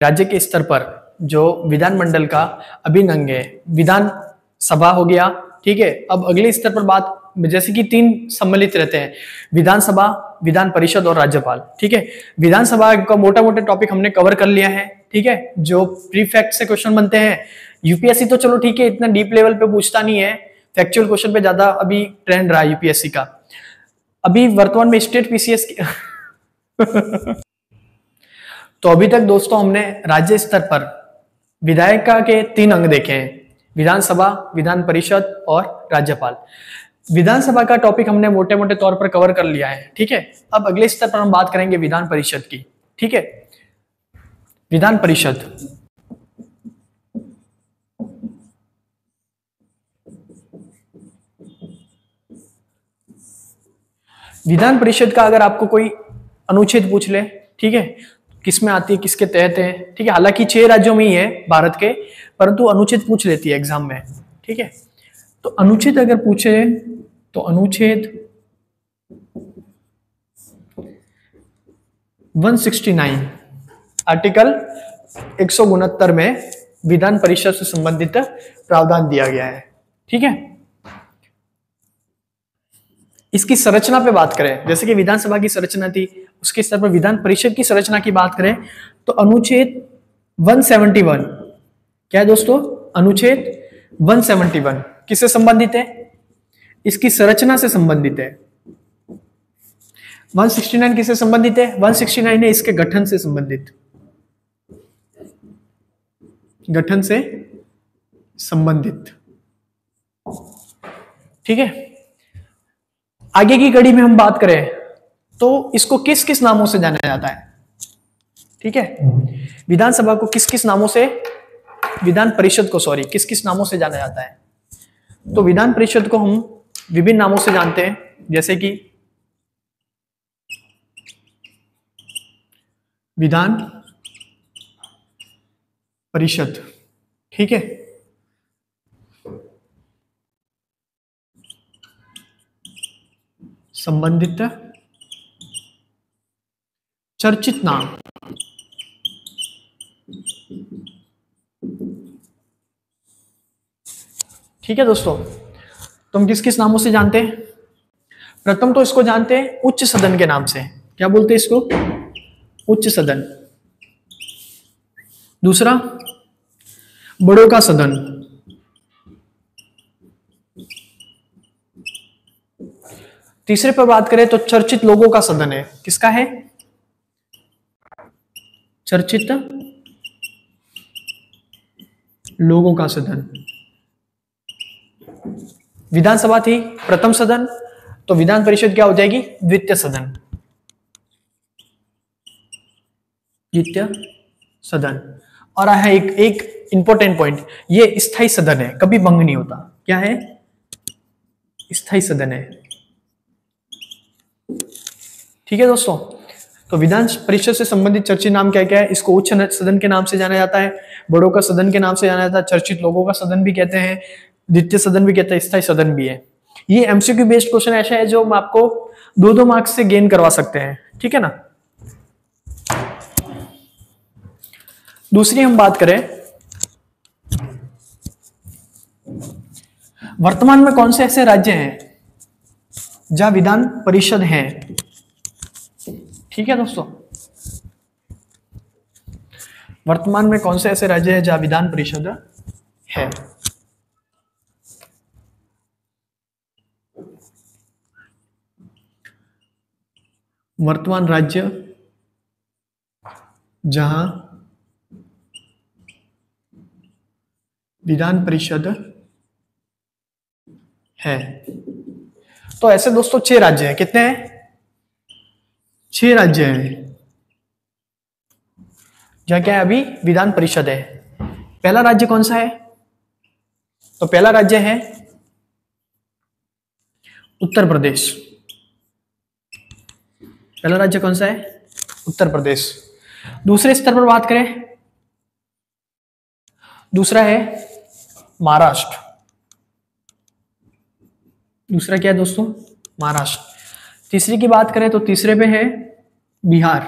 राज्य के स्तर पर जो विधानमंडल का अभिन्न अंग है, विधान सभा हो गया, ठीक है। अब अगले स्तर पर बात, जैसे कि 3 सम्मिलित रहते हैं, विधानसभा, विधान परिषद और राज्यपाल, ठीक है। विधानसभा का मोटा मोटा टॉपिक हमने कवर कर लिया है, ठीक है। जो प्रीफैक्ट से क्वेश्चन बनते हैं, यूपीएससी तो चलो ठीक है इतना डीप लेवल पे पूछता नहीं है, फैक्चुअल क्वेश्चन पे ज्यादा अभी ट्रेंड रहा है यूपीएससी का। अभी वर्तमान में स्टेट पीसीएस की तो अभी तक दोस्तों हमने राज्य स्तर पर विधायिका के 3 अंग देखे हैं, विधानसभा, विधान परिषद और राज्यपाल। विधानसभा का टॉपिक हमने मोटे मोटे तौर पर कवर कर लिया है, ठीक है। अब अगले स्तर पर हम बात करेंगे विधान परिषद की, ठीक है। विधान परिषद, विधान परिषद का अगर आपको कोई अनुच्छेद पूछ ले, ठीक है, किसमें आती है, किसके तहत है, ठीक है। हालांकि 6 राज्यों में ही है भारत के, परंतु अनुच्छेद पूछ लेती है एग्जाम में, ठीक है। तो अनुच्छेद अगर पूछे तो अनुच्छेद 169 आर्टिकल 169 में विधान परिषद से संबंधित प्रावधान दिया गया है, ठीक है। इसकी संरचना पे बात करें, जैसे कि विधानसभा की संरचना थी, उसके स्तर पर विधान परिषद की संरचना की बात करें तो अनुच्छेद 171 क्या है दोस्तों, अनुच्छेद 171 किससे संबंधित है, इसकी संरचना से संबंधित है। 169 किससे संबंधित है, 169 है इसके गठन से संबंधित, गठन से संबंधित, ठीक है। आगे की कड़ी में हम बात करें तो इसको किस किस नामों से जाना जाता है, ठीक है। विधानसभा को किस किस नामों से, विधान परिषद को सॉरी किस किस नामों से जाना जाता है, तो विधान परिषद को हम विभिन्न नामों से जानते हैं, जैसे कि विधान परिषद, ठीक है। संबंधित चर्चित नाम, ठीक है दोस्तों। तो हम किस किस नामों से जानते हैं, प्रथम तो इसको जानते हैं उच्च सदन के नाम से, क्या बोलते हैं इसको, उच्च सदन। दूसरा बड़ों का सदन, तीसरे पर बात करें तो चर्चित लोगों का सदन है, किसका है, चर्चित लोगों का सदन। विधानसभा थी प्रथम सदन, तो विधान परिषद क्या हो जाएगी, द्वितीय सदन, द्वितीय सदन। और है एक इंपॉर्टेंट पॉइंट, ये स्थायी सदन है, कभी भंग नहीं होता, क्या है, स्थायी सदन है, ठीक है दोस्तों। तो विधान परिषद से संबंधित चर्चित नाम क्या क्या है, इसको उच्च सदन के नाम से जाना जाता है, बड़ों का सदन के नाम से जाना जाता है, चर्चित लोगों का सदन भी कहते हैं, द्वितीय सदन भी कहते हैं, स्थायी सदन भी है। ये एमसीक्यू बेस्ड क्वेश्चन ऐसा है जो हम आपको 2-2 मार्क्स से गेन करवा सकते हैं, ठीक है ना। दूसरी हम बात करें, वर्तमान में कौन से ऐसे राज्य हैं जहां विधान परिषद है, ठीक है दोस्तों। वर्तमान में कौन से ऐसे राज्य हैं जहां विधान परिषद है, वर्तमान राज्य जहां विधान परिषद है, तो ऐसे दोस्तों 6 राज्य हैं, कितने हैं, 6 राज्य हैं जहां क्या है अभी विधान परिषद है। पहला राज्य कौन सा है, तो पहला राज्य है उत्तर प्रदेश, पहला राज्य कौन सा है, उत्तर प्रदेश। दूसरे स्तर पर बात करें, दूसरा है महाराष्ट्र, दूसरा क्या है दोस्तों, महाराष्ट्र। तीसरी की बात करें तो तीसरे पे है बिहार,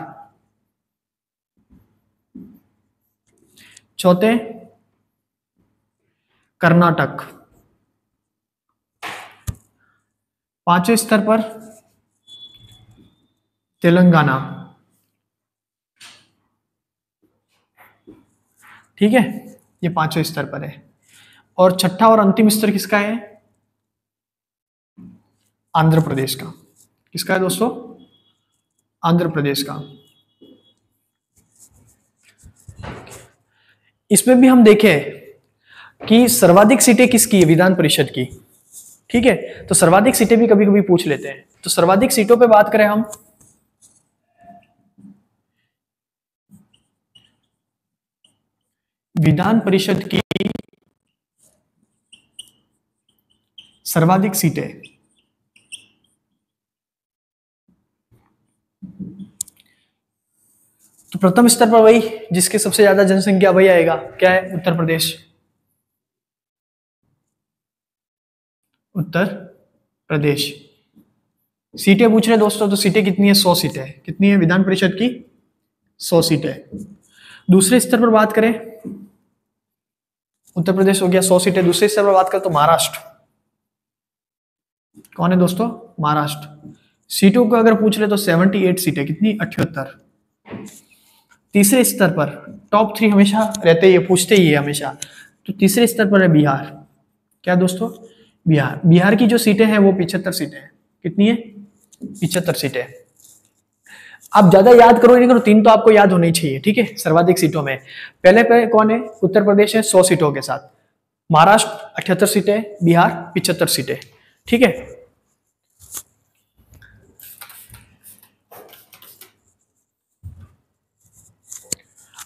चौथे कर्नाटक, पांचवें स्तर पर तेलंगाना। ठीक है, ये पांचवें स्तर पर है। और छठा और अंतिम स्तर किसका है? आंध्र प्रदेश का। किसका है दोस्तों? आंध्र प्रदेश का। इसमें भी हम देखें कि सर्वाधिक सीटें किसकी है? विधान परिषद की। ठीक है, तो सर्वाधिक सीटें भी कभी कभी पूछ लेते हैं। तो सर्वाधिक सीटों पे बात करें हम, विधान परिषद की सर्वाधिक सीटें, तो प्रथम स्तर पर वही जिसके सबसे ज्यादा जनसंख्या वही आएगा। क्या है? उत्तर प्रदेश। उत्तर प्रदेश। सीटें पूछ रहे दोस्तों, तो सीटें कितनी है? 100 सीटें। कितनी है विधान परिषद की? 100 सीटें। दूसरे स्तर पर बात करें, उत्तर प्रदेश हो गया 100 सीटें। दूसरे स्तर पर बात करें तो महाराष्ट्र। कौन है दोस्तों? महाराष्ट्र। सीटों को अगर पूछ रहे तो 78 सीटें। कितनी? 78। तीसरे स्तर पर टॉप 3 हमेशा रहते ही, पूछते ही है हमेशा। तो तीसरे स्तर पर है बिहार। क्या दोस्तों? बिहार। बिहार की जो सीटें हैं वो 75 सीटें हैं। कितनी है? 75 सीटें। आप ज्यादा याद करो नहीं करो, 3 तो आपको याद होनी चाहिए। ठीक है, सर्वाधिक सीटों में पहले पे कौन है? उत्तर प्रदेश है 100 सीटों के साथ, महाराष्ट्र 78 सीटें, बिहार 75 सीटें। ठीक है,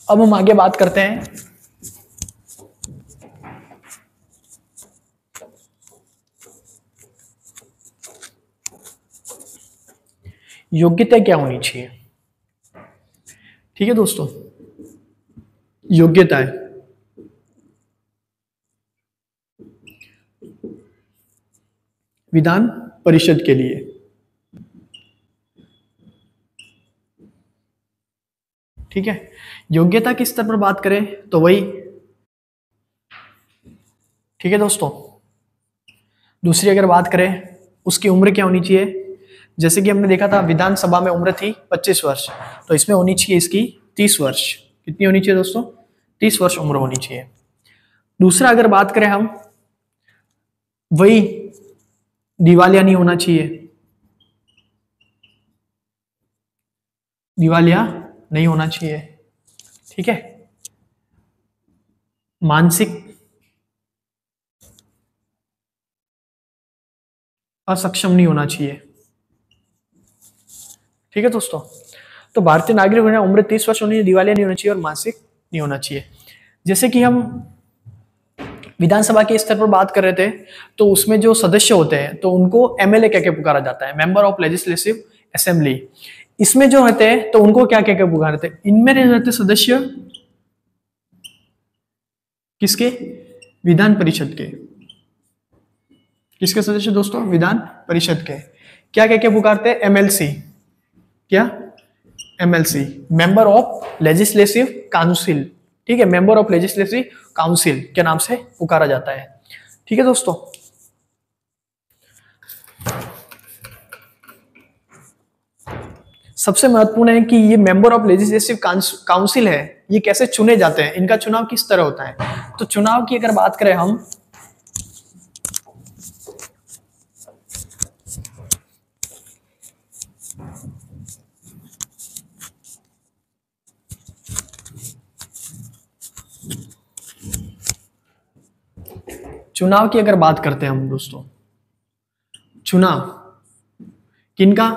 अब हम आगे बात करते हैं योग्यता क्या होनी चाहिए। ठीक है दोस्तों, योग्यता है विधान परिषद के लिए। ठीक है, योग्यता किस स्तर पर बात करें तो वही। ठीक है दोस्तों, दूसरी अगर बात करें उसकी उम्र क्या होनी चाहिए, जैसे कि हमने देखा था विधानसभा में उम्र थी 25 वर्ष, तो इसमें होनी चाहिए इसकी 30 वर्ष। कितनी होनी चाहिए दोस्तों? 30 वर्ष उम्र होनी चाहिए। दूसरा अगर बात करें हम, वही दिवालिया नहीं होना चाहिए। दिवालिया नहीं होना चाहिए। ठीक है, मानसिक असक्षम नहीं होना चाहिए। ठीक है दोस्तों, तो भारतीय नागरिक होना, उम्र 30 वर्ष होनी चाहिए, दिवालिया नहीं होना चाहिए और मानसिक नहीं होना चाहिए। जैसे कि हम विधानसभा के स्तर पर बात कर रहे थे, तो उसमें जो सदस्य होते हैं तो उनको एमएलए कह के पुकारा जाता है, मेंबर ऑफ लेजिस्लेटिव असेंबली। इसमें जो रहते हैं तो उनको क्या कह के पुकारते हैं? इनमें रहते सदस्य किसके? विधान परिषद के। किसके सदस्य दोस्तों? विधान परिषद के। क्या कह के पुकारते हैं? एमएलसी। क्या? MLC, member of legislative council. ठीक है, मेंबर ऑफ लेजिस्लेटिव काउंसिल के नाम से पुकारा जाता है। ठीक है दोस्तों, सबसे महत्वपूर्ण है कि ये मेंबर ऑफ लेजिस्लेटिव काउंसिल है, ये कैसे चुने जाते हैं, इनका चुनाव किस तरह होता है। तो चुनाव की अगर बात करें हम, चुनाव की अगर बात करते हैं हम दोस्तों, चुनाव किनका?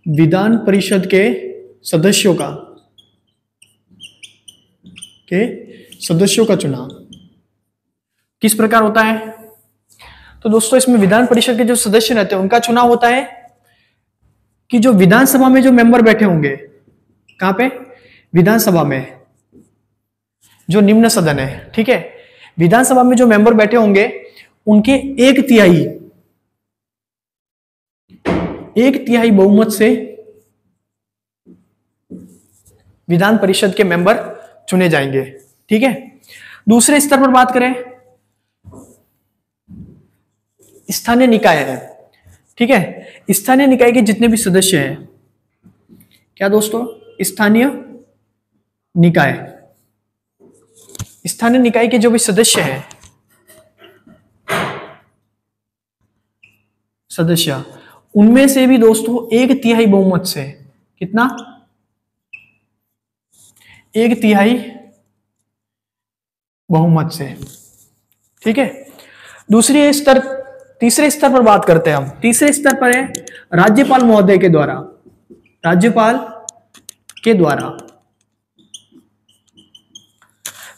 विधान परिषद के सदस्यों का, चुनाव किस प्रकार होता है? तो दोस्तों इसमें विधान परिषद के जो सदस्य रहते हैं उनका चुनाव होता है कि जो विधानसभा में जो मेंबर बैठे होंगे, कहां पे? विधानसभा में, जो निम्न सदन है। ठीक है, विधानसभा में जो मेंबर बैठे होंगे उनके एक तिहाई बहुमत से विधान परिषद के मेंबर चुने जाएंगे। ठीक है, दूसरे स्तर पर बात करें, स्थानीय निकाय है। ठीक है, स्थानीय निकाय के जितने भी सदस्य हैं, क्या दोस्तों, स्थानीय निकाय, स्थानीय निकाय के जो भी सदस्य हैं, सदस्य, उनमें से भी दोस्तों 1/3 बहुमत से, कितना, 1/3 बहुमत से। ठीक है, दूसरी स्तर, तीसरे स्तर पर बात करते हैं हम। तीसरे स्तर पर है राज्यपाल महोदय के द्वारा, राज्यपाल के द्वारा,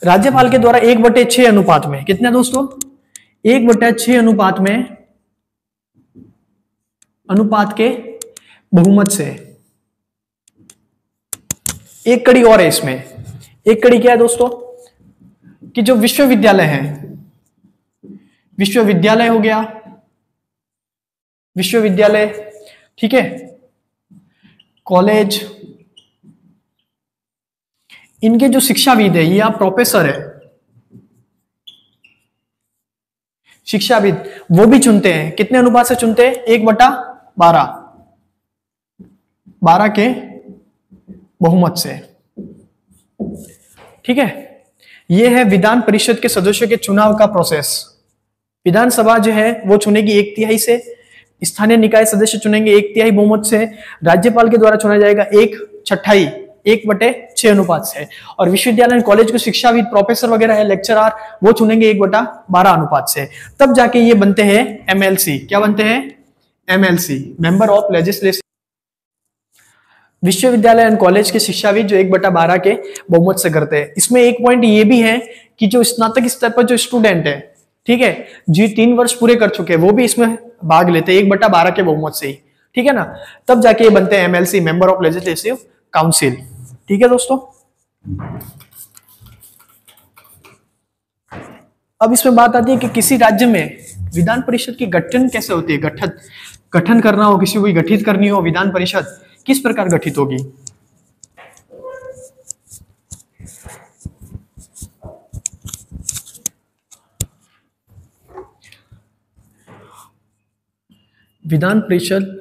राज्यपाल के द्वारा 1/6 अनुपात में, कितना दोस्तों, 1/6 अनुपात में, अनुपात के बहुमत से। एक कड़ी और है इसमें, एक कड़ी क्या है दोस्तों, कि जो विश्वविद्यालय है, विश्वविद्यालय हो गया, विश्वविद्यालय, ठीक है, कॉलेज, इनके जो शिक्षाविद है या प्रोफेसर है, शिक्षाविद, वो भी चुनते हैं, कितने अनुपात से चुनते हैं, 1/12, 12 के बहुमत से। ठीक है, यह है विधान परिषद के सदस्यों के चुनाव का प्रोसेस। विधानसभा जो है वो चुनेगी 1/3 से, स्थानीय निकाय सदस्य चुनेंगे 1/3 बहुमत से, राज्यपाल के द्वारा चुना जाएगा 1/6, 1/6 अनुपात से, और विश्वविद्यालय कॉलेज के शिक्षाविद, प्रोफेसर वगैरह है, लेक्चरर, वो चुनेंगे 1/12 अनुपात से। तब जाके ये बनते हैं MLC। क्या बनते हैं, MLC, मेंबर ऑफ लेजिस्लेशन। विश्वविद्यालय एंड कॉलेज के शिक्षाविद जो 1/12 के बहुमत से करते हैं। इसमें एक पॉइंट ये भी है कि जो स्नातक स्तर पर जो स्टूडेंट है, ठीक है, जी 3 वर्ष पूरे कर चुके हैं, वो भी इसमें भाग लेते हैं 1/12 के बहुमत से ही। ठीक है ना, तब जाके ये बनते हैं MLC, member of legislative council. ठीक है दोस्तों, अब इसमें बात आती है कि किसी राज्य में विधान परिषद की गठन कैसे होती है, गठन करना हो, किसी को गठित करनी हो विधान परिषद, किस प्रकार गठित होगी। विधान परिषद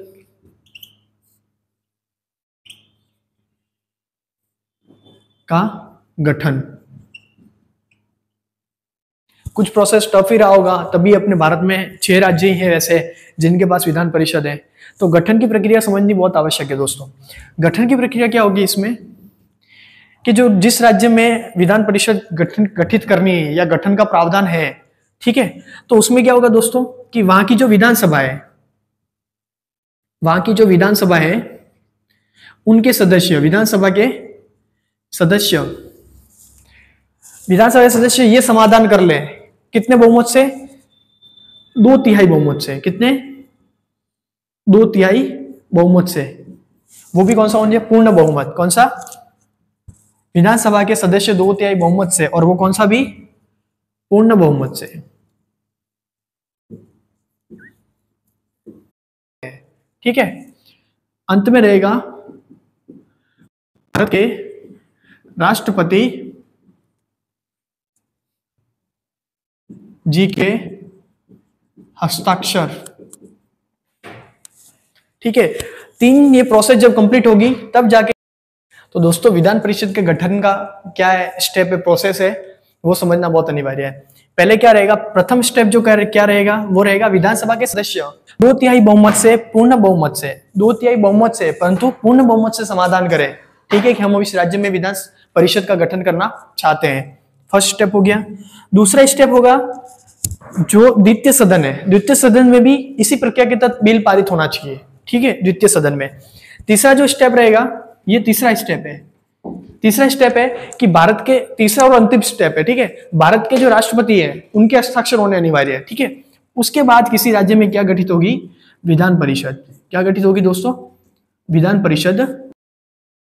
का गठन, कुछ प्रोसेस टफ ही रहा होगा, तभी अपने भारत में 6 राज्य ही हैं वैसे जिनके पास विधान परिषद है। तो गठन की प्रक्रिया समझनी बहुत आवश्यक है दोस्तों। गठन की प्रक्रिया क्या होगी इसमें, कि जो जिस राज्य में विधान परिषद गठित करनी है या गठन का प्रावधान है, ठीक है, तो उसमें क्या होगा दोस्तों, कि वहां की जो विधानसभा है, वहां की जो विधानसभा है, उनके सदस्य, विधानसभा के सदस्य, विधानसभा के सदस्य ये समाधान कर ले, कितने बहुमत से, 2/3 बहुमत से। कितने, 2/3 बहुमत से। वो भी कौन सा होना चाहिए, पूर्ण बहुमत। कौन सा, विधानसभा के सदस्य 2/3 बहुमत से, और वो कौन सा भी, पूर्ण बहुमत से। ठीक है, अंत में रहेगा भारत के राष्ट्रपति जी के हस्ताक्षर। ठीक है, 3 ये प्रोसेस जब कंप्लीट होगी तब जाके, तो दोस्तों विधान परिषद के गठन का क्या है, स्टेप है, प्रोसेस है, वो समझना बहुत अनिवार्य है। पहले क्या रहेगा, प्रथम स्टेप जो क्या रहेगा, वो रहेगा विधानसभा के सदस्य 2/3 बहुमत से, पूर्ण बहुमत से, 2/3 बहुमत से, परंतु पूर्ण बहुमत से समाधान करें, ठीक है, कि हम इस राज्य में विधान परिषद का गठन करना चाहते हैं। फर्स्ट स्टेप हो गया। दूसरा स्टेप होगा जो द्वितीय सदन है, द्वितीय सदन में भी इसी प्रक्रिया के तहत बिल पारित होना चाहिए। ठीक है, द्वितीय सदन में। तीसरा जो स्टेप रहेगा, ये तीसरा स्टेप है, तीसरा स्टेप है कि भारत के, तीसरा और अंतिम स्टेप है, ठीक है, भारत के जो राष्ट्रपति है उनके हस्ताक्षर होने अनिवार्य है। ठीक है, उसके बाद किसी राज्य में क्या गठित होगी, विधान परिषद। क्या गठित होगी दोस्तों, विधान परिषद